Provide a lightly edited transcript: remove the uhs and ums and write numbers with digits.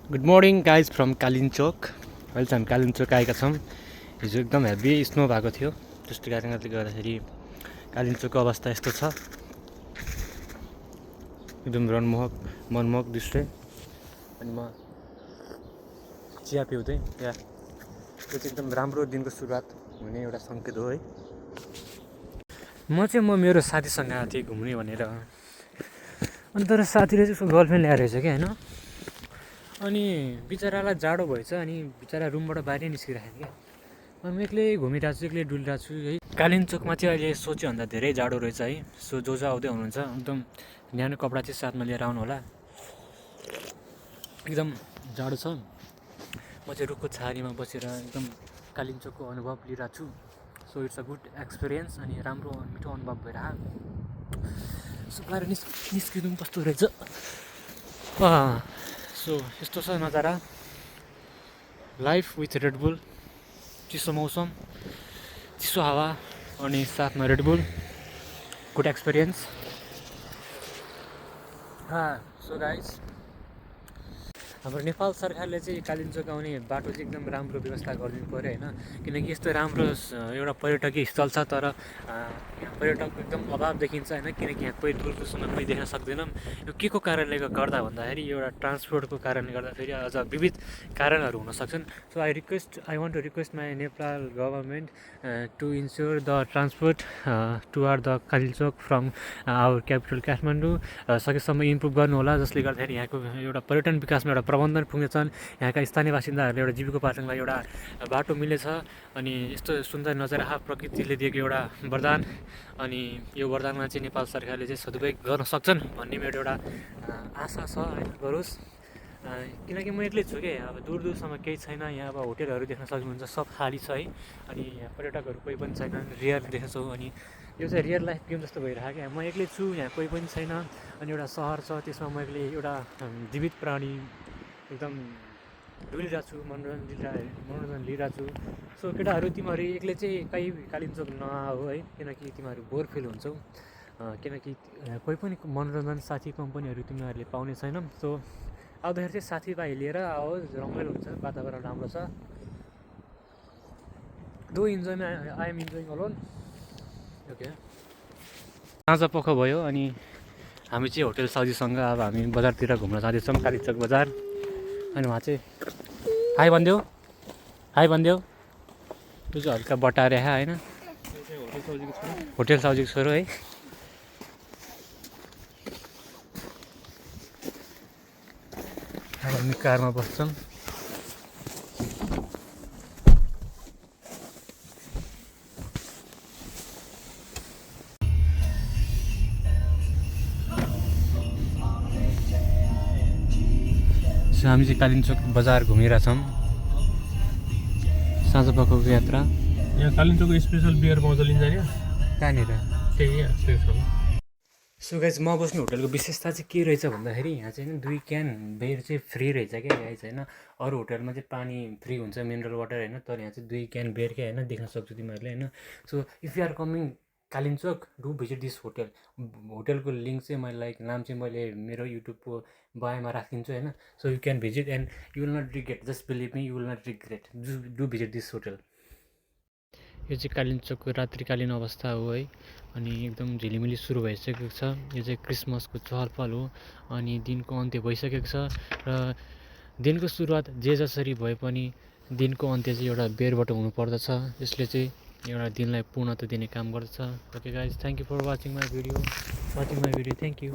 Good morning guys from Kalinchowk. अहिले चाहिँ हामी कालिम्चोक आएका छौँ। हिजो एकदम हेभी स्नो भएको थियो, त्यस्तो कारणले गर्दाखेरि कालिम्चोकको अवस्था यस्तो छ। एकदम मनमोहक दृश्य। अनि म चिया पिउँदै या त्यो चाहिँ एकदम राम्रो दिनको सुरुवात हुने एउटा सङ्केत हो है। म मेरो साथीसँग आएको थिएँ घुम्ने भनेर, अनि तर साथीले चाहिँ उसको गर्लफ्रेन्ड ल्याएर रहेछ क्या होइन। अनि बिचरालाई जाडो भएछ, अनि बिचरा रुमबाट बाहिरै निस्किरहेको क्या। अनि म एक्लै घुमिरहेको छु, एक्लै डुलिरहेको छु है। कालिम्चोकमा चाहिँ अहिले सोचेभन्दा धेरै जाडो रहेछ है। सो जो आउँदै हुनुहुन्छ एकदम न्यानो कपडा चाहिँ साथमा लिएर आउनु होला, एकदम जाडो छ। म चाहिँ रुखको छारीमा बसेर एकदम कालिम्चोकको अनुभव लिइरहेको छु। So it's a good experience अनि राम्रो मिठो अनुभव भइरहेको। सो बाहिर निस्किनु कस्तो रहेछ। सो यस्तो छ नजारा, लाइफ विथ रेडबुल। चिसो मौसम, चिसो हावा अनि साथमा Red Bull, good experience. So guys, हाम्रो नेपाल सरकारले चाहिँ कालिम्चोक आउने बाटो चाहिँ एकदम राम्रो व्यवस्था गरिदिनु पऱ्यो होइन। किनकि यस्तो राम्रो एउटा पर्यटकीय स्थल छ, तर यहाँ पर्यटकको एकदम अभाव देखिन्छ होइन। किनकि यहाँ कोही दूर दूरसम्म कोही देख्न सक्दैनौँ। यो के को कारणले गर्दा भन्दाखेरि एउटा ट्रान्सपोर्टको कारणले गर्दाखेरि अझ विविध कारणहरू हुन सक्छन्। So I want to request my Nepal government to ensure the transport toward the Kalinchok from our capital Kathmandu सकेसम्म इम्प्रुभ गर्नु होला, जसले गर्दाखेरि यहाँको एउटा पर्यटन विकासमा एउटा प्रबन्धन पुग्नेछन्। यहाँका स्थानीय बासिन्दाहरूले एउटा जीविकोपार्जनलाई एउटा बाटो मिलेछ। अनि यस्तो सुन्दर नजारा प्रकृतिले दिएको एउटा वरदान, अनि यो वरदानमा चाहिँ नेपाल सरकारले चाहिँ सदुपयोग गर्न सक्छन् भन्ने मेरो एउटा आशा छ होइन, गरोस्। किनकि म एक्लै छु क्या, अब दूर दूरसम्म केही छैन यहाँ। अब होटेलहरू देख्न सक्नुहुन्छ, सब खाली छ है। अनि यहाँ पर्यटकहरू कोही पनि छैनन्, रियर देख्छौँ। अनि यो चाहिँ रियल लाइफ गेम जस्तो भइरहेको क्या। म एक्लै छु, यहाँ कोही पनि छैन। अनि एउटा सहर छ, त्यसमा म एक्लै एउटा जीवित प्राणी एकदम डुलिरहेको छु, मनोरञ्जन लिइरहेको छु। सो केटाहरू, तिमीहरू एक्लै चाहिँ कहीँ कालिम्चोक नआऊ है, किनकि तिमीहरू बोर फिल हुन्छौ। किनकि कोही पनि मनोरञ्जन साथी कम्पनीहरू तिमीहरूले पाउने छैनौ। सो आउँदाखेरि चाहिँ साथीभाइ लिएर आओस्, रमाइलो हुन्छ, वातावरण राम्रो छ। डु इन्जोयमा I am enjoying alone. Okay, साँझ पख भयो अनि हामी चाहिँ होटेल साउजीसँग अब हामी बजारतिर घुम्न जाँदैछौँ, कालिम्चोक बजार। अनि उहाँ चाहिँ हाई भनिदेऊ, हाई भनिदेऊ। त्यो चाहिँ हल्का बटारे होइन, होटेल साउजीको छोरो है। हामी कारमा बस्छौँ। हामी चाहिँ कालिम्चोक बजार घुमिरहेछौँ, साँझ पखको यात्रा। यहाँ कालिम्चोकको स्पेसल बियर पाउँछ, लिन्छ नि कहाँनिर त्यही स्पेसल। सो गाइस, म बस्ने होटलको विशेषता चाहिँ के रहेछ भन्दाखेरि यहाँ चाहिँ 2 क्यान बियर चाहिँ फ्री रहेछ क्या गाइस होइन। अरू होटलमा चाहिँ पानी फ्री हुन्छ, मिनरल वाटर होइन, तर यहाँ चाहिँ 2 क्यान बियर क्या होइन, देख्न सक्छु तिमीहरूले होइन। So if you are coming Kalinchok, do visit this hotel. होटलको लिङ्क चाहिँ मैले नाम चाहिँ मैले मेरो युट्युबको बायोमा राखिदिन्छु होइन। So you can visit and you will not regret, just believe me, you will not regret. Do visit this hotel. यो चाहिँ कालिम्चोकको रात्रिकालीन अवस्था हो है। अनि एकदम झिलिमिली सुरु भइसकेको छ। यो चाहिँ क्रिसमसको चहलपहल हो अनि दिनको अन्त्य भइसकेको छ। र दिनको सुरुवात जे जसरी भए पनि दिनको अन्त्य चाहिँ एउटा बेरबाट हुनुपर्दछ, यसले चाहिँ एउटा दिनलाई पूर्णता दिने काम गर्दछ। Okay guys, thank you for watching my video, thank you.